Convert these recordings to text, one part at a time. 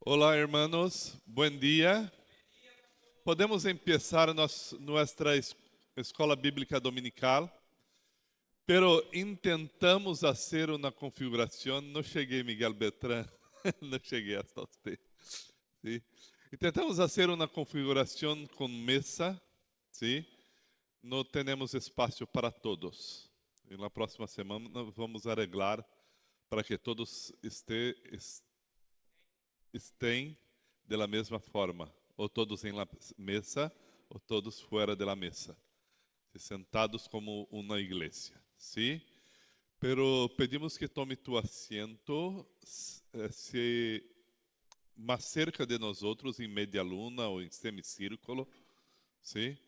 Olá, hermanos, buen día. Podemos empezar nuestra escola bíblica dominical, pero intentamos hacer una configuración. No cheguei, Miguel Betran, no cheguei hasta usted. ¿Sí? Intentamos hacer una configuración con mesa, ¿sí? No tenemos espaço para todos. E na próxima semana vamos arreglar para que todos estén de la mesma forma, ou todos em la mesa, ou todos fora de la mesa, sentados como uma igreja, ¿sí? Pero pedimos que tome tu asiento mais cerca de nós outros, em media luna ou em semicírculo, ¿sí?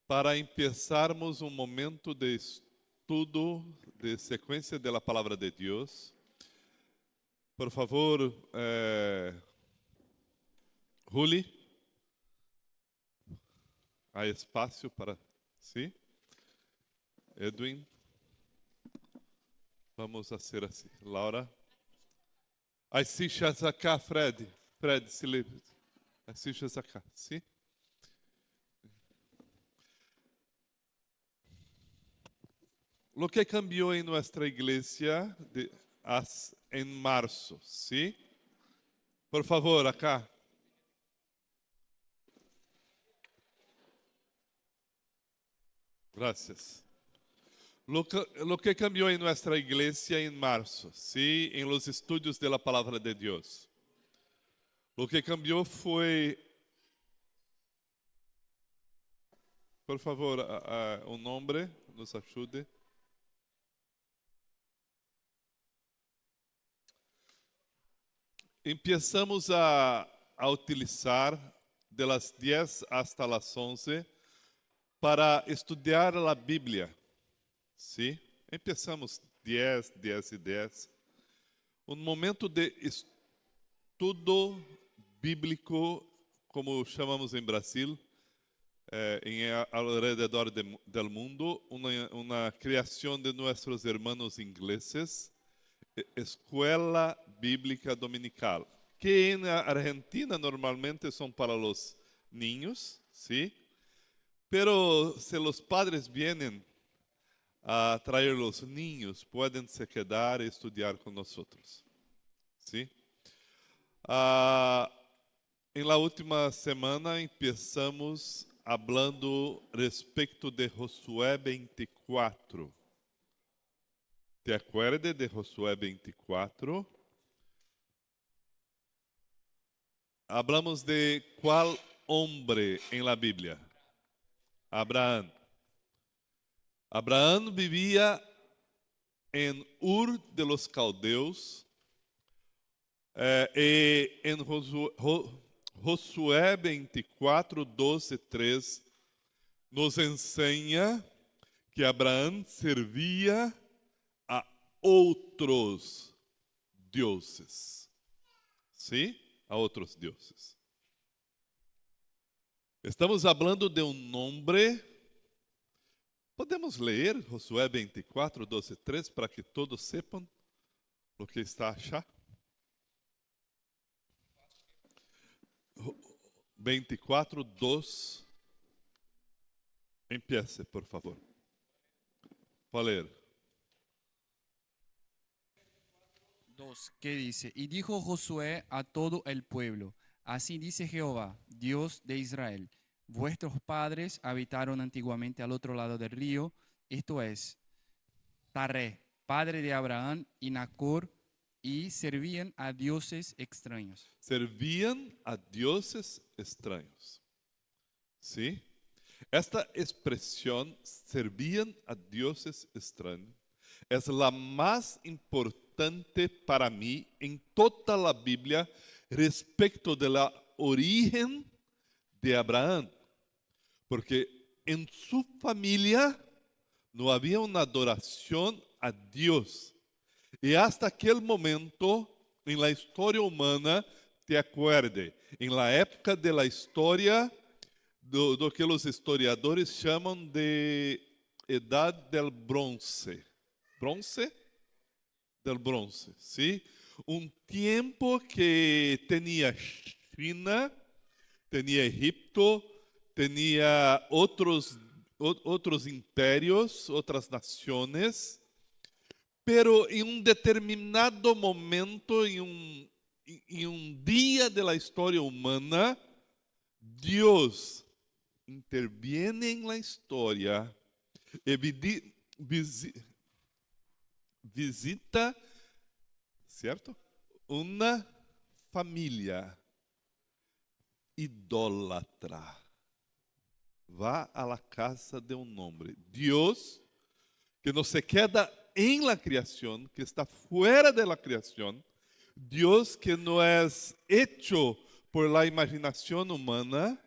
Para empezarmos um momento de estudo, de sequência da palavra de Deus. Por favor, Juli, há espaço para... Sim? Edwin, vamos fazer assim. Laura. As fichas acá, Fred. Fred, se livre. As fichas acá, sim? Lo que cambiou em nossa igreja em março, sim? Por favor, acá. Gracias. Lo que cambió en nuestra iglesia en marzo, ¿sí? En los estudios de la palabra de Dios. Lo que cambió fue, por favor, un nombre nos ayude. Empezamos a utilizar de las 10 hasta las 11 para estudiar la Biblia. ¿Sí? Empezamos 10, 10 e 10. Um momento de estudo bíblico, como chamamos em Brasil, alrededor do mundo, uma criação de nossos irmãos ingleses, Escola Bíblica Dominical, que na Argentina normalmente são para os niños, ¿sí? Pero se os padres vienen a traer los niños, pueden se quedar y estudiar con nosotros. ¿Sí? En la última semana empezamos hablando respecto de Josué 24. ¿Te acuerdas de Josué 24? Hablamos de cuál hombre en la Biblia. Abraham. Abraham vivia em Ur de los Caldeus, e em Josué 24, 12, 3, nos ensina que Abraão servia a outros deuses. ¿Sí? A outros deuses. Estamos falando de um nome. Podemos ler Josué 24, 12, 3, para que todos sepam o que está achando? 24, 2. Empiece, por favor. Pode ler. 2, ¿qué dice? Y dijo Josué a todo el pueblo: así dice Jehová, Dios de Israel: vuestros padres habitaron antiguamente al otro lado del río, esto es, Taré, padre de Abraham y Nacor, y servían a dioses extraños. Servían a dioses extraños. ¿Sí? Esta expresión, servían a dioses extraños, es la más importante para mí en toda la Biblia respecto de la origen de Abraham. Porque en su familia no había una adoración a Dios. Y hasta aquel momento, en la historia humana, te acuerdes, en la época de la historia, do que os historiadores chamam de Edad del Bronce. Bronce? Del Bronce, ¿sí? um tempo que tinha China, tinha Egipto, tinha outros impérios, outras nações, pero em um determinado momento, em um dia da história humana, Deus interviene na história e visita, certo? Uma família idólatra. Vá à la casa de um homem. Deus, que não se queda em la criação, que está fuera de la criação. Deus que não é hecho por la imaginação humana.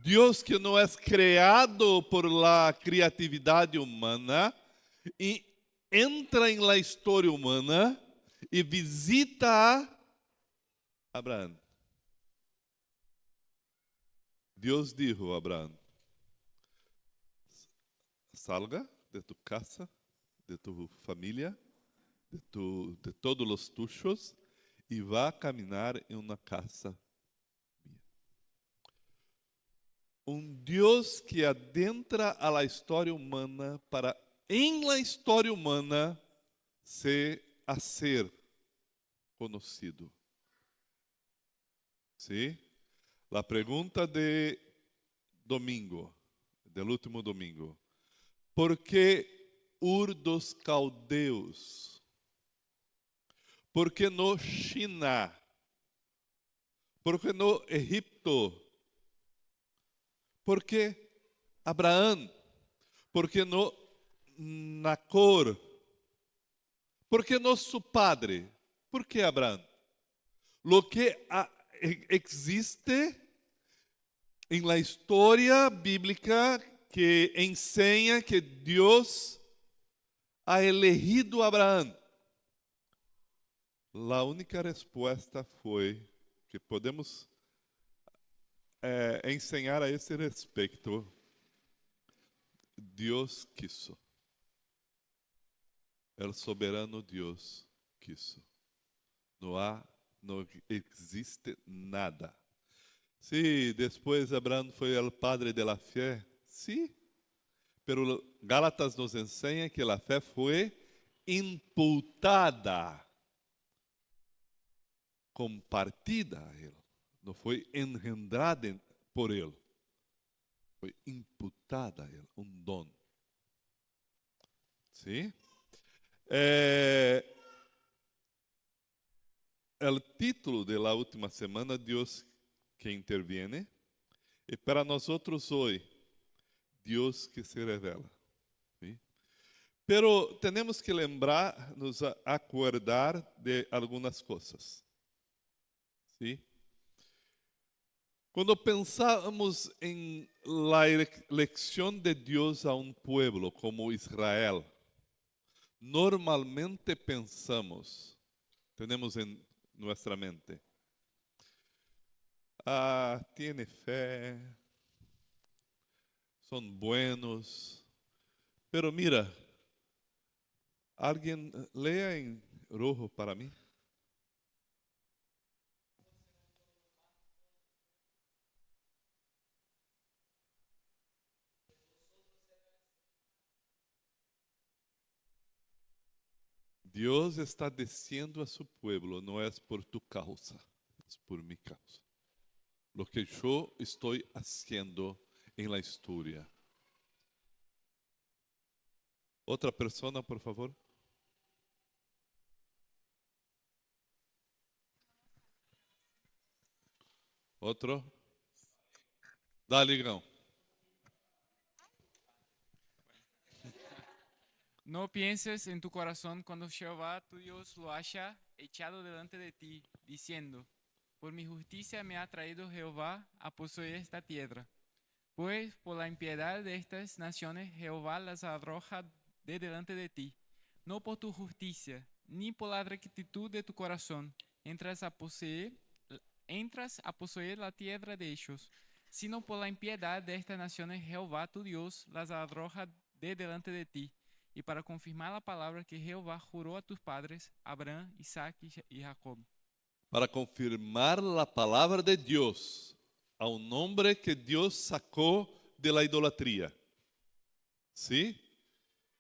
Deus que não é criado por la criatividade humana. E entra em la história humana e visita Abraão. Deus dijo a Abraão: salga de tu casa, de tu família, de todos os tuyos, e vá caminhar em uma casa minha. Um Deus que adentra a la história humana para, em la história humana, ser conhecido. ¿Sí? La pergunta de domingo, del último domingo. ¿Por qué Ur dos Caldeus? ¿Por qué no China? ¿Por qué no Egipto? ¿Por qué Abraão? ¿Por qué no Nacor? ¿Por qué no su padre? ¿Por qué Abraão? Lo que existe em la história bíblica que ensina que Deus ha elegido Abraão. A única resposta foi que podemos ensinar a esse respeito. Deus quiso. O soberano Deus quiso. Não existe nada. Sí, depois Abraão foi o padre de la fé. Sí, pero Gálatas nos ensina que a fé foi imputada, compartida a ele. Não foi engendrada por ele. Foi imputada a ele, um dom. ¿Sí? O título de la última semana, Deus que interviene, e para nós outros hoje, Deus que se revela. ¿Sí? Pero temos que lembrar, nos acordar de algumas coisas. ¿Sí? Quando pensamos em la elección de Deus a um pueblo como Israel, normalmente pensamos, temos em nossa mente, tiene fé, son buenos, pero mira, alguém lea em rojo para mim. Deus está descendo a seu pueblo, não é por tu causa, é por mi causa. Lo que eu estou haciendo em la história. Outra pessoa, por favor. Outro. Dá-lhe, Gão. No pienses en tu corazón cuando Jehová tu Dios lo haya echado delante de ti, diciendo: por mi justicia me ha traído Jehová a poseer esta tierra. Pues por la impiedad de estas naciones Jehová las arroja de delante de ti. No por tu justicia, ni por la rectitud de tu corazón, entras a poseer la tierra de ellos, sino por la impiedad de estas naciones Jehová tu Dios las arroja de delante de ti. y para confirmar la palabra que Jehová juró a tus padres, Abraham, Isaac y Jacob. Para confirmar la palabra de Dios a un hombre que Dios sacó de la idolatría. ¿Sí?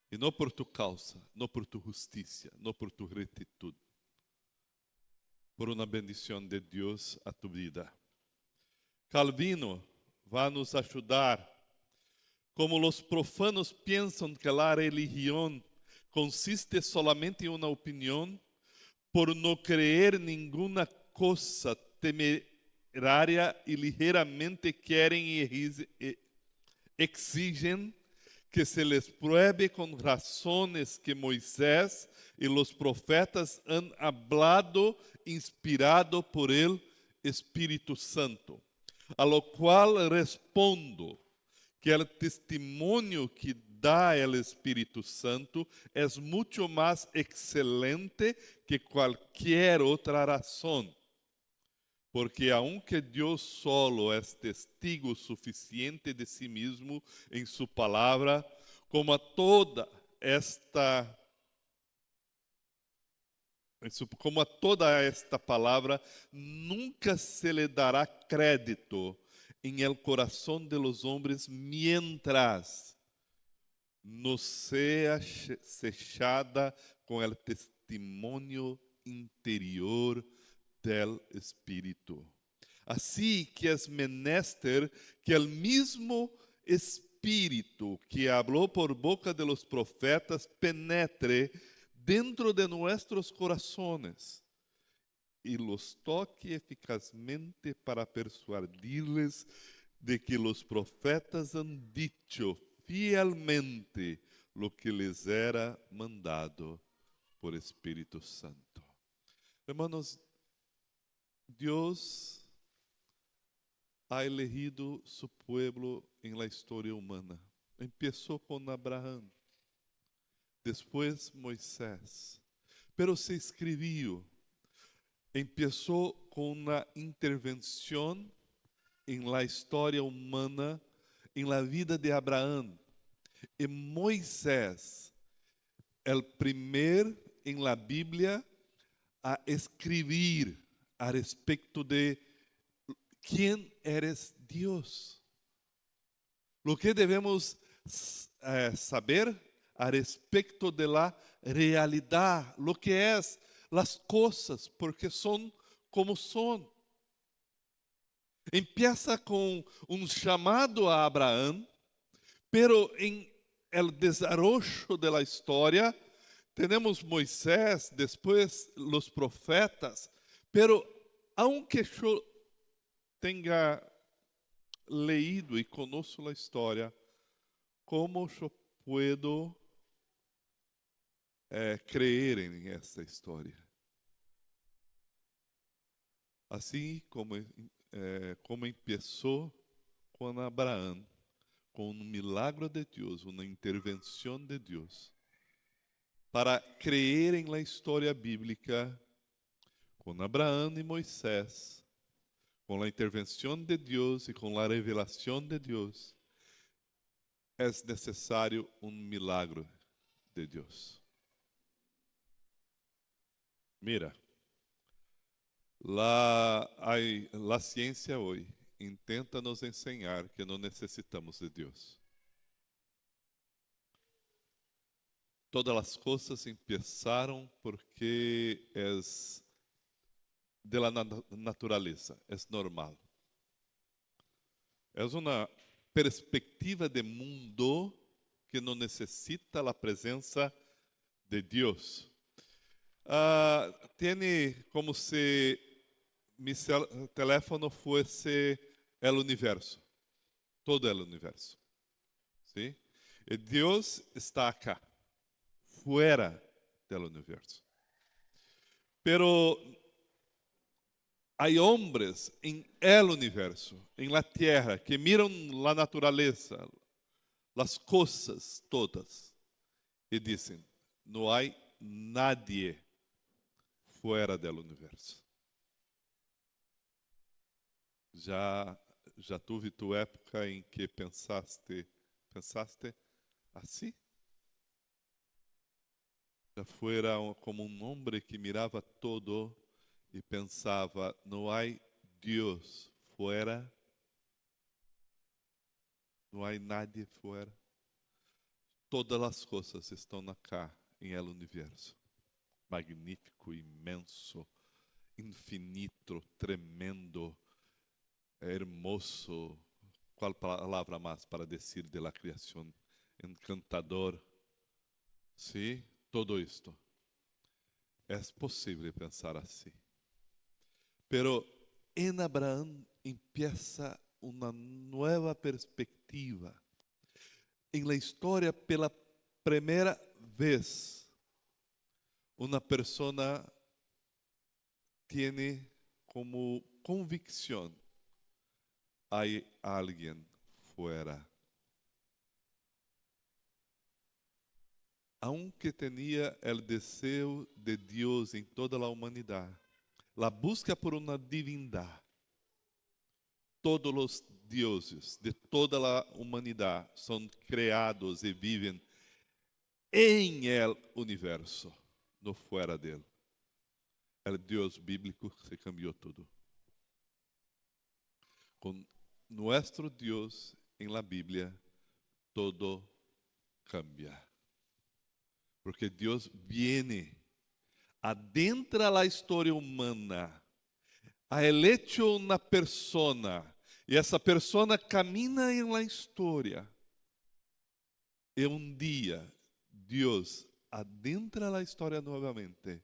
Y no por tu causa, no por tu justicia, no por tu rectitud. Por una bendición de Dios a tu vida. Calvino vai nos ajudar. Como os profanos pensam que a religião consiste solamente em uma opinião, por não creer nenhuma coisa temerária e ligeiramente querem e exigem que se les pruebe com razones que Moisés e os profetas han hablado inspirado por el Espírito Santo. A lo qual respondo que o testemunho que dá o Espírito Santo é muito mais excelente que qualquer outra razão. Porque aunque Deus solo é testigo suficiente de si mesmo em sua palavra, como a toda esta palavra, nunca se le dará crédito em el coração de los hombres mientras no sea sellada com el testimonio interior del Espírito. Assim que é menester que el mismo Espírito que habló por boca de los profetas penetre dentro de nuestros corazones y los toque eficazmente para persuadirles de que los profetas han dicho fielmente lo que les era mandado por Espírito Santo. Hermanos, Dios ha elegido su pueblo en la historia humana. Empezó con Abraham. Después Moisés, pero se escribió, empezó con una intervención en la historia humana, en la vida de Abraham. Y Moisés, el primer en la Biblia a escribir a respecto de quién eres Dios. Lo que debemos saber a respeito de la realidade, lo que é las coisas, porque são como são. Empieza com chamado a Abraão, pero em el desarrollo de la história, temos Moisés, depois los profetas, pero aunque eu tenha leído e conozco a história, como eu puedo creer en esta historia. Así como empezó con Abraham, con un milagro de Dios, una intervención de Dios, para creer en la historia bíblica, con Abraham y Moisés, con la intervención de Dios y con la revelación de Dios, es necesario un milagro de Dios. Mira, a ciência hoje intenta nos ensinar que não necessitamos de Deus. Todas as coisas começaram porque é de la natureza, é normal. É uma perspectiva de mundo que não necessita a presença de Deus. Tiene como se mi teléfono fosse o universo, todo o universo, ¿sí? E Deus está acá, fuera do universo. Pero hay hombres en el universo, en la tierra, que miran la naturaleza, las cosas todas, y dicen, no hay nadie fuera del universo. Já tuve tu época em que pensaste assim? fuera como un hombre que miraba todo y pensaba, no hay Dios fuera, no hay nadie fuera. Todas as coisas estão acá em el universo. Magnífico, imenso, infinito, tremendo, hermoso. Qual palavra mais para dizer de la criação? Encantador. Sim, todo isto. É possível pensar assim. Pero em Abraão empieza uma nova perspectiva. Em la história, pela primeira vez, uma pessoa tem como convicção: há alguém fora. Aunque tinha o desejo de Deus em toda a humanidade, a busca por uma divindade, todos os deuses de toda a humanidade são criados e vivem em el universo, no fora dele. O Deus bíblico se cambiou tudo. Com nosso Deus em la Bíblia, todo cambia. Porque Deus viene, adentra a história humana, ha hecho uma persona, e essa persona camina em la história. E um dia, Deus adentra a história novamente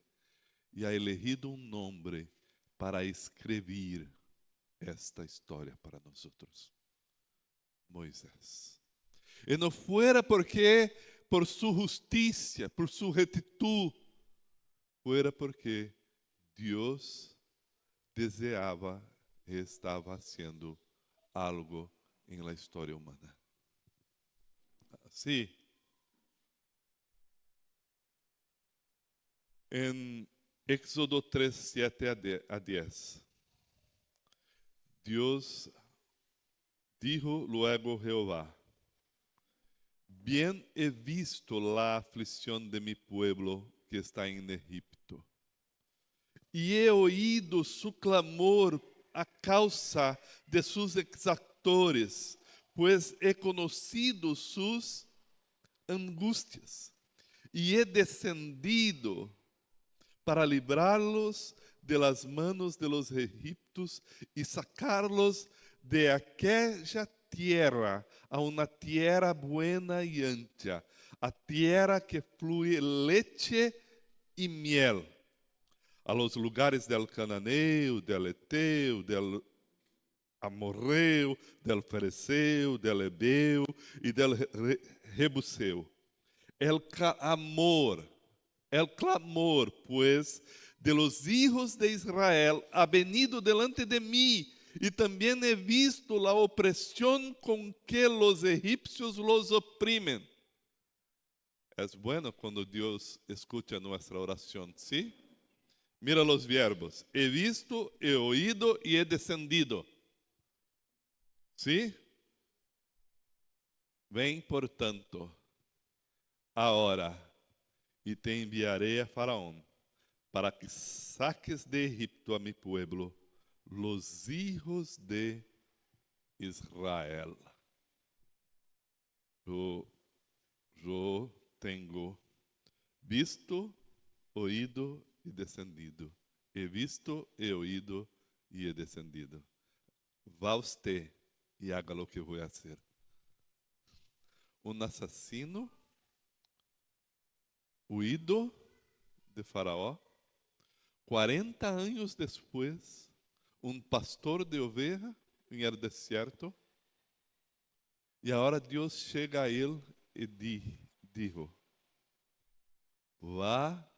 e ha elegido um nome para escrever esta história para nós. Moisés. E não fuera porque por sua justiça, por sua retitud, fuera porque Deus desejava e estava haciendo algo em la história humana. Assim, em Éxodo 3, 7 a 10, Deus dijo luego Jehová: bien he visto la aflicción de mi pueblo que está en Egipto, y he oído su clamor a causa de sus exactores, pues he conocido sus angustias, y he descendido para librarlos de las manos de los egipcios y sacarlos de aquella tierra a una tierra buena y ancha, a tierra que fluye leche y miel, a los lugares del cananeo, del eteo, del amorreo, del fereceo, del hebeo y del jebuseo. El clamor, pues, de los hijos de Israel ha venido delante de mí, y también he visto la opresión con que los egipcios los oprimen. Es bueno cuando Dios escucha nuestra oración, ¿sí? Mira los verbos: he visto, he oído y he descendido. ¿Sí? Ven, por tanto, ahora, y te enviaré a Faraón, para que saques de Egipto a mi pueblo, los hijos de Israel. Yo tengo visto, oído y descendido. He visto, he oído y he descendido. Vá usted y haga lo que voy a hacer. Un asesino huido de Faraó, 40 anos depois, pastor de oveja em el desierto, e agora Deus chega a ele e dijo: vá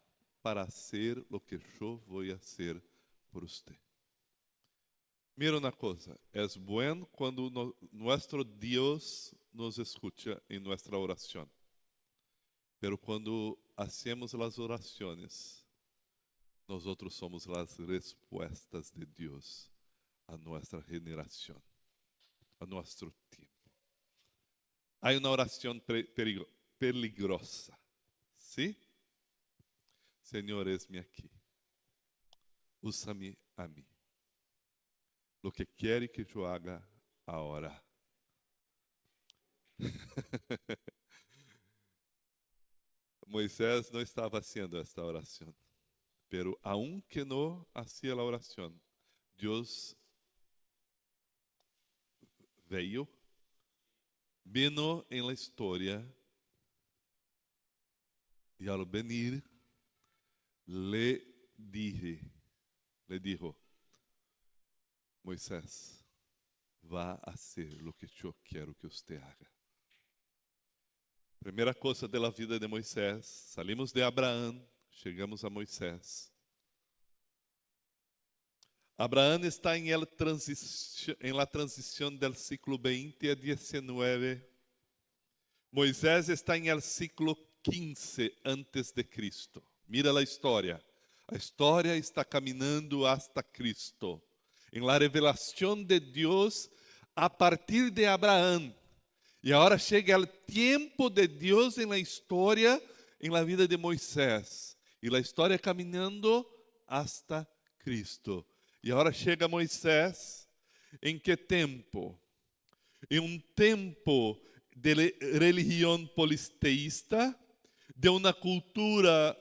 para hacer lo que eu vou fazer por você. Mira uma coisa, é bom quando nosso Deus nos escuta em nossa oração. Pero quando hacemos as orações, nós somos as respostas de Deus a nossa generação, a nosso tempo. Há uma oração peligrosa, ¿sí? Senhor, eis-me aqui. Usa-me a mim. Lo que quer que eu haga agora. Moisés não estava haciendo esta oração, pero aunque no hacía a oração, Deus vino em la história e ao venir le dijo, Moisés, vá a hacer lo que eu quero que você haga. Primeira coisa da vida de Moisés, salimos de Abraão, chegamos a Moisés. Abraão está em la transição do século 20 a 19. Moisés está em el século 15 antes de Cristo. Mira a história. A história está caminhando hasta Cristo. Em la revelação de Deus a partir de Abraão. E agora chega o tempo de Deus em la história, em la vida de Moisés. E la história caminhando hasta Cristo. E agora chega Moisés, em que tempo? Em um tempo de religião politeísta, de uma cultura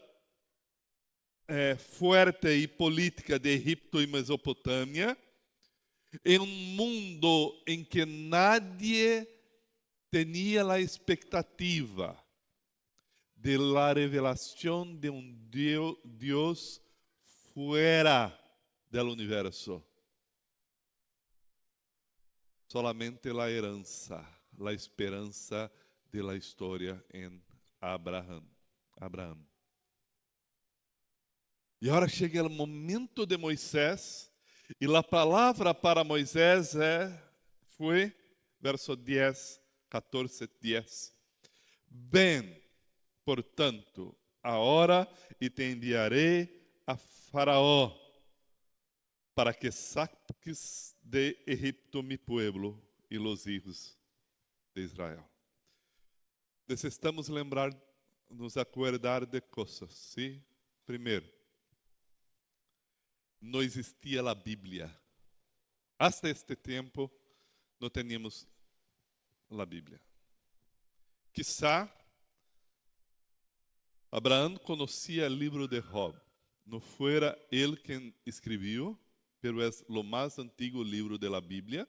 forte e política de Egipto e Mesopotâmia, em um mundo em que nadie tinha a expectativa de la revelação de Deus fuera del universo. Solamente la herança, la esperança de la história em Abraão. E agora chega o momento de Moisés, e a palavra para Moisés foi, verso 10, 14, 10. Ven, portanto, agora e te enviarei a Faraó, para que saques de Egipto mi pueblo e los hijos de Israel. Necessitamos lembrar, nos acordar de coisas, sim? Primeiro, não existia a Bíblia. Hasta este tempo, não tínhamos a Bíblia. Quizá Abraão conhecia o livro de Job. Não fora ele quem escreveu, pero é o mais antigo livro da Bíblia.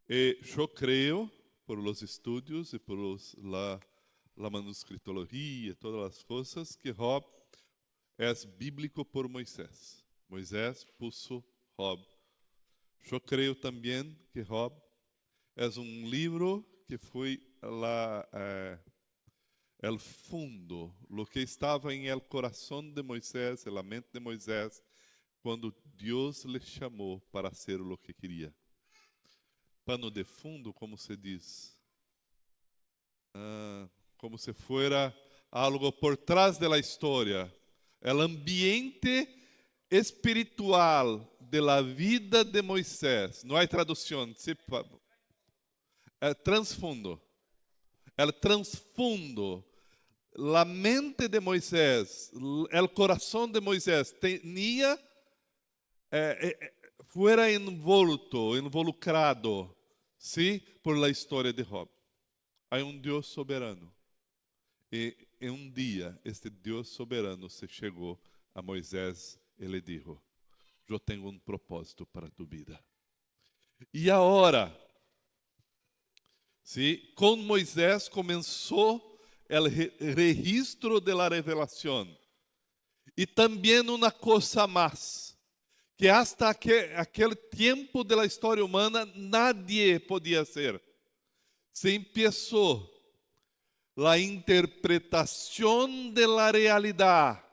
E eu creio, por los estudos e por la manuscritologia e todas as coisas, que Job é bíblico por Moisés. Moisés puso Job. Eu creio também que Job é um livro que foi el fundo, lo que estava em el coração de Moisés, en la mente de Moisés, quando Deus lhe chamou para ser o que queria. Pano de fundo, como se diz, como se fuera algo por trás da história, o ambiente espiritual de la vida de Moisés. Não há tradução, transfundo. El transfundo, la mente de Moisés, el corazón de Moisés tenía, fuera involucrado, ¿sí? Por la historia de Job. Hay un Dios soberano. Y en un día, este Dios soberano se chegou a Moisés e le dijo, yo tengo un propósito para tu vida. E agora, ¿sí? Com Moisés começou o registro de la revelação. E também uma coisa mais, que hasta aquele tempo da história humana nadie podia ser. Se empezou a interpretação de la realidade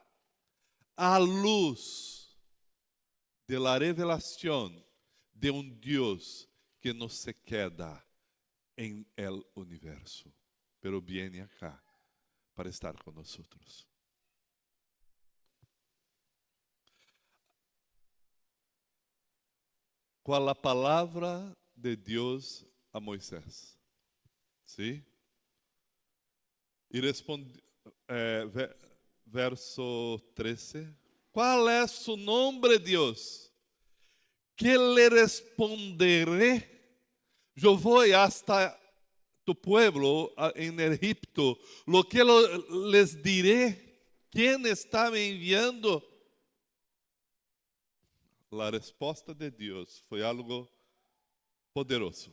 à luz de la revelação de um Deus que não se queda em el universo, pero viene acá para estar con nosotros. Qual a palavra de Deus a Moisés? ¿Sí? E responde, verso 13. ¿Cuál es su nombre, Dios? ¿Qué le responderé? Yo voy hasta tu pueblo en Egipto. Lo que les diré, ¿quién está me enviando? La respuesta de Dios fue algo poderoso.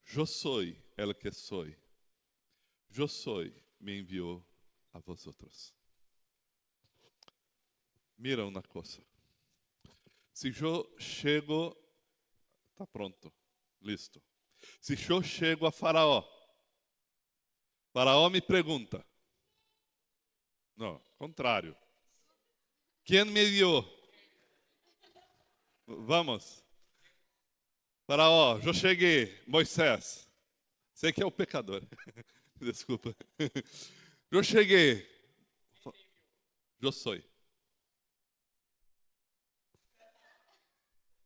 Yo soy el que soy. Yo soy, me envió a vosotros. Mira uma coisa. Se eu chego, está pronto, listo. Se eu chego a Faraó, Faraó me pergunta. Não, contrário. Quem me enviou? Vamos. Faraó, eu cheguei. Moisés. Sei que é o pecador. Desculpa. Eu cheguei. Eu sou.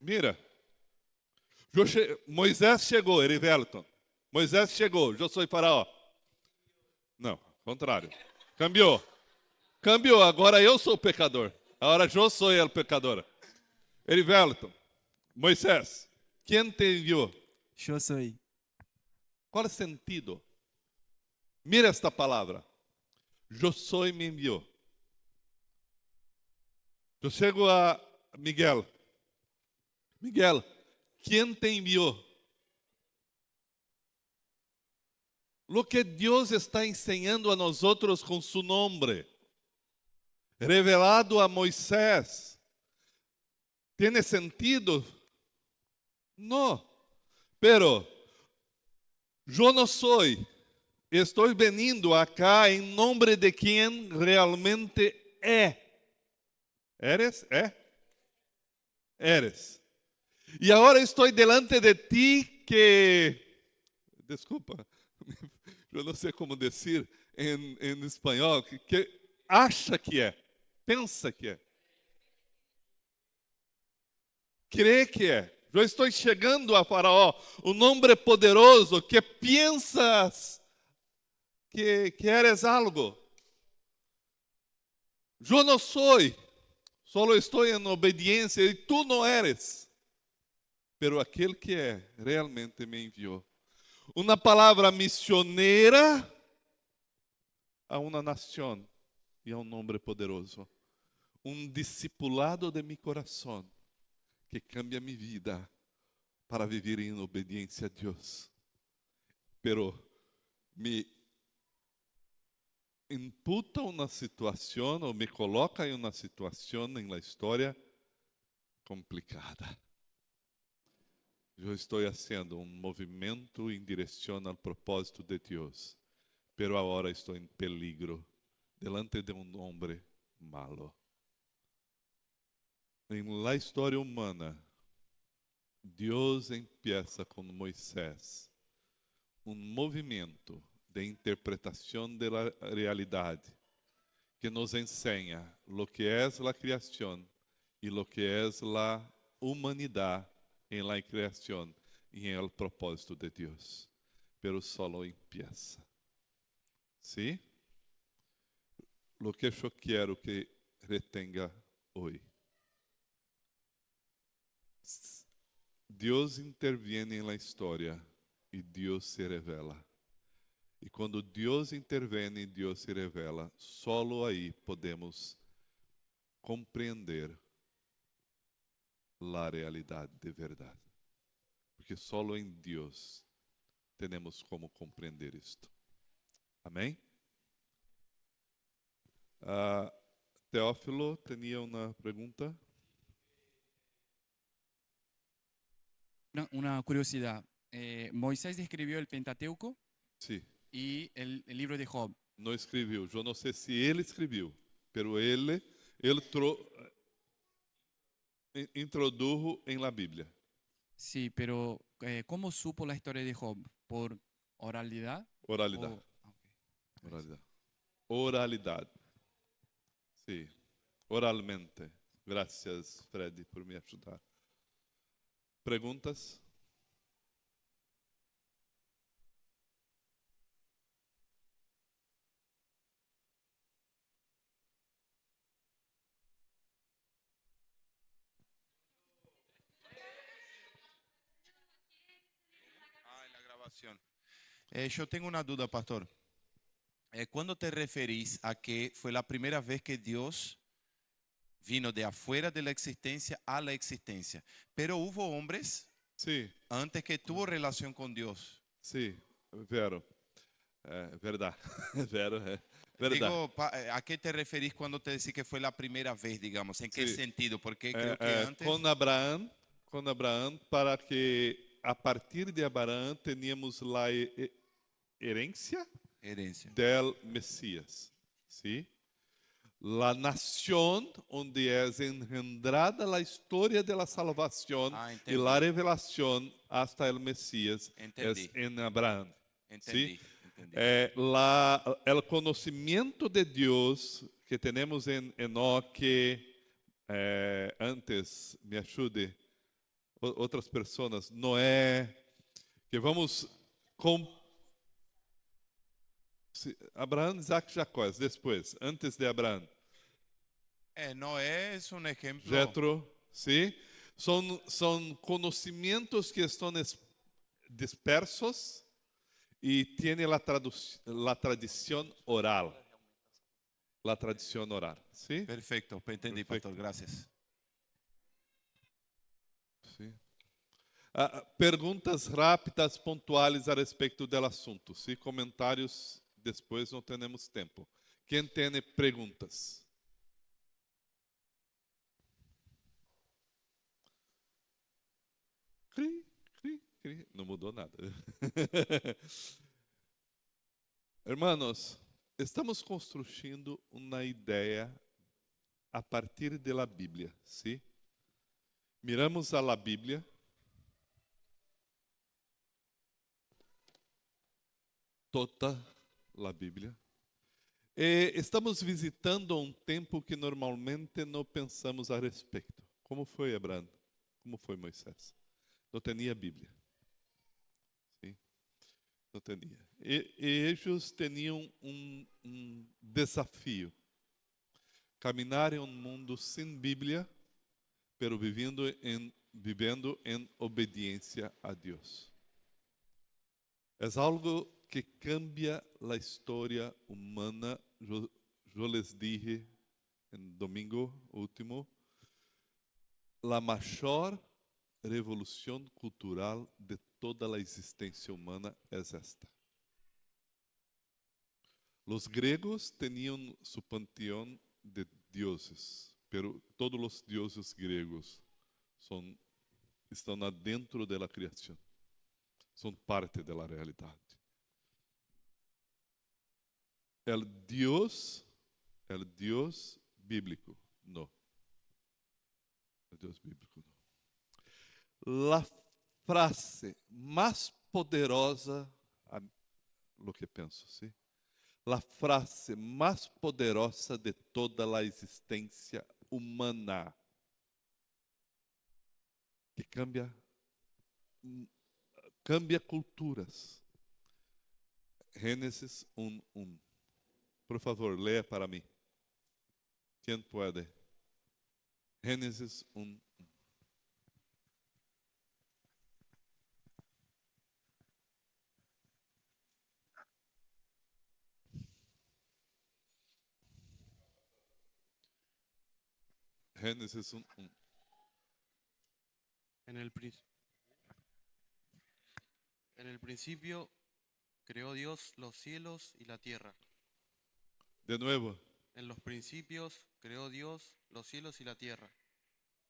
Mira. Moisés chegou, Erivelton. Moisés chegou, eu sou Faraó. Não, contrário. Cambiou. Cambiou, agora eu sou o pecador. Agora eu sou o pecador. Erivelton, Moisés, quem te enviou? Yo soy. Qual é o sentido? Mira esta palavra. Eu sou me enviou. Eu chego a Miguel. Miguel, quem te enviou? Lo que Deus está ensinando a nós outros com su nome, revelado a Moisés, ¿tiene sentido? No, pero yo no soy, estoy veniendo acá en nombre de quien realmente é. ¿Eres? Eres. E agora estou delante de ti que, desculpa, eu não sei como dizer em espanhol, que acha que é, pensa que é, crê que é. Eu estou chegando a Faraó, um homem poderoso que pensas que eres algo. Eu não sou, só estou em obediência e tu não eres. Pero aquele que é, realmente me enviou. Uma palavra missioneira a uma nação e a um nome poderoso. Um discipulado de meu coração que cambia minha vida para viver em obediência a Deus. Pero me imputa uma situação ou me coloca em uma situação na história complicada. Eu estou fazendo um movimento em direção ao propósito de Deus, pero agora estou em peligro delante de um homem malo. Em la história humana, Deus empieza com Moisés um movimento de interpretação da realidade que nos ensina lo que é a criação e lo que é a humanidade en la creación y en el propósito de Dios, pero solo empieza. ¿Sí? Lo que yo quiero que retenga hoy. Deus interviene en la historia y Dios se revela. E quando Deus intervém e Deus se revela, solo aí podemos compreender a realidade de verdade. Porque solo em Deus temos como compreender isto. Amém? Teófilo tinha uma pergunta. Una curiosidad. Moisés escribió el Pentateuco Sim. y el libro de Job. Não escreveu. Eu não sei se ele escreveu, pero ele introdujo en la Biblia. Sí, pero ¿cómo supo la historia de Job? ¿Por oralidad? Oralidad. Okay. Oralidad. Oralidad. Sí. Oralmente. Gracias, Freddy, por me ajudar. Perguntas? Yo tengo una duda, pastor. ¿Cuándo te referís a que fue la primera vez que Dios vino de afuera de la existencia a la existencia? Pero hubo hombres Sim, antes que tuvo relación con Dios. sim, vero. É verdade. Vero, é verdade. Digo, ¿a qué te referís cuando te decís que fue la primera vez, digamos? ¿En qué Sí. sentido? Porque creo que antes... Com Abraão, para que a partir de Abraão teníamos a herência Herencia. del Mesías, ¿sí? La nación donde es engendrada la historia de la salvación y Entendí. la revelación hasta el Mesías Entendí. es en Abraham. Entendí. ¿Sí? Entendí. El conocimiento de Dios que tenemos en Enoque, antes, me ayude, outras pessoas, Noé, que vamos com Abraão, Isaac, Jacó, depois, antes de Abraão. Noé es un ejemplo. Jetro, ¿sí? Son conocimientos que están dispersos y tiene la tradición oral. La tradición oral, ¿sí? Perfecto, entendí, Perfecto. pastor, gracias. Sí. Perguntas rápidas, pontuais a respeito do assunto. ¿Sí? Comentários depois, não temos tempo. Quem tem perguntas? Cri, cri, cri. Não mudou nada. Hermanos, estamos construindo uma ideia a partir da Bíblia, ¿sí? Miramos a la Bíblia. Toda a Bíblia. E estamos visitando um tempo que normalmente não pensamos a respeito. Como foi Abraão? Como foi Moisés? Não tinha Bíblia. Sim? Não tinha. E eles tinham um desafio. Caminhar em um mundo sem Bíblia, pero vivendo em obediência a Deus. É algo que cambia a história humana. Eu les dije em domingo último, a maior revolução cultural de toda a existência humana é esta. Os gregos tinham su panteão de dioses, pero todos os dioses gregos estão dentro da criação, são parte da realidade. El Dios bíblico, no. El Dios bíblico, no. La frase más poderosa, lo que penso, ¿sí? La frase más poderosa de toda la existencia humana, que cambia culturas. Gênesis 1:1. Por favor, leia para mim. Quem pode? Gênesis 1:1. Gênesis 1:1. En el principio creó Dios los cielos y la tierra. De novo. En los principios creó Dios los cielos y la tierra.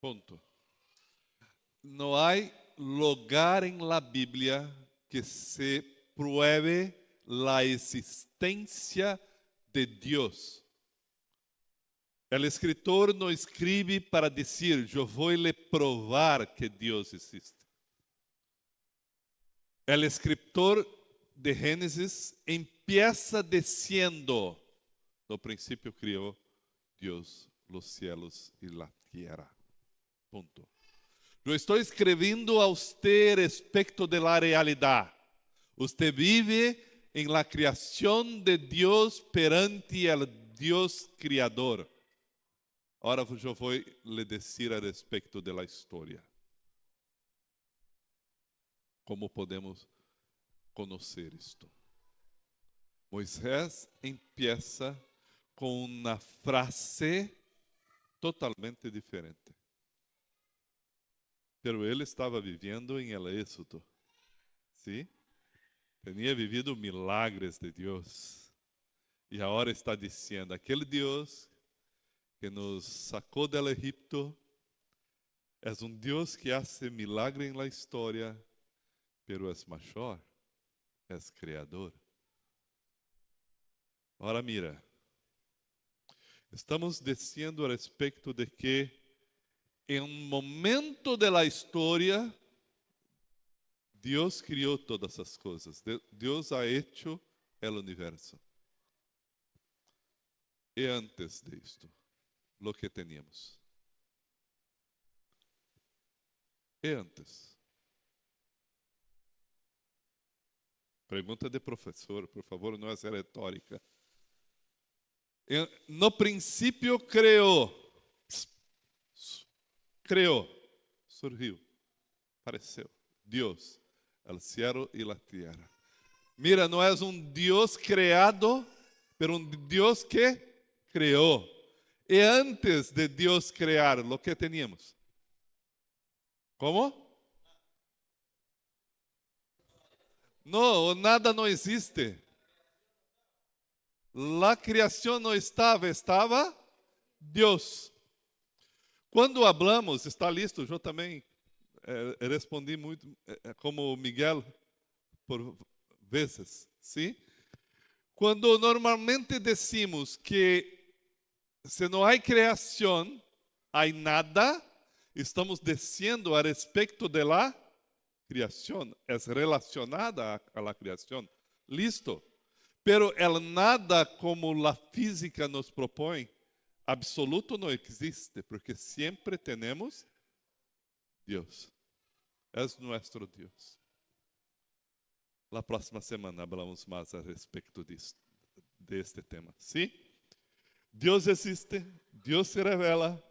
Ponto. Não há lugar em la Bíblia que se pruebe la existência de Deus. El escritor não escreve para dizer, eu vou lhe provar que Deus existe. El escritor de Gênesis empieza dizendo, no princípio criou Deus os cielos e a terra. Ponto. Eu estou escrevendo a você respeito da realidade. Você vive em la criação de Deus perante o Deus Criador. Agora eu vou lhe dizer a respeito da história. conhecer isto. Moisés empieza com uma frase totalmente diferente. Pero ele estava vivendo em el Éxodo. ¿Sí? Tinha vivido milagres de Deus. E agora está dizendo, aquele Deus que nos sacou do Egipto é Deus que hace milagre em la história, pero é maior, é criador. Ora mira, estamos dizendo a respeito de que em um momento da história, Deus criou todas as coisas. Deus ha hecho el universo. E antes de isto, lo que teníamos. E antes. Pergunta de professor, por favor, não é retórica. No princípio criou, surgiu, apareceu, Deus, o céu e a terra. Mira, não é Deus criado, mas Deus que criou. E antes de Deus criar, o que teníamos? Como? Não, nada não existe. La criação não estava, estava Deus. Quando hablamos, está listo, eu também respondi muito, como Miguel, por vezes, sim? Quando normalmente decimos que se não há criação, há nada, estamos dizendo a respeito de la criação, é relacionada a la criação. Listo. Pero el nada como la física nos propõe, absoluto não existe, porque sempre temos Deus. É nosso Deus. Na próxima semana falamos mais a respeito deste tema. Sim? Deus existe, Deus se revela,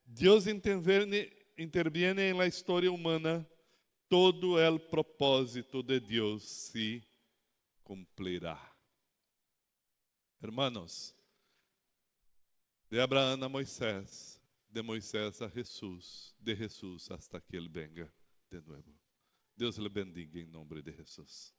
Deus interviene na história humana, todo o propósito de Deus se cumprirá. Hermanos, de Abraão a Moisés, de Moisés a Jesus, de Jesus hasta que Ele venga de novo. Deus lhe bendiga em nome de Jesus.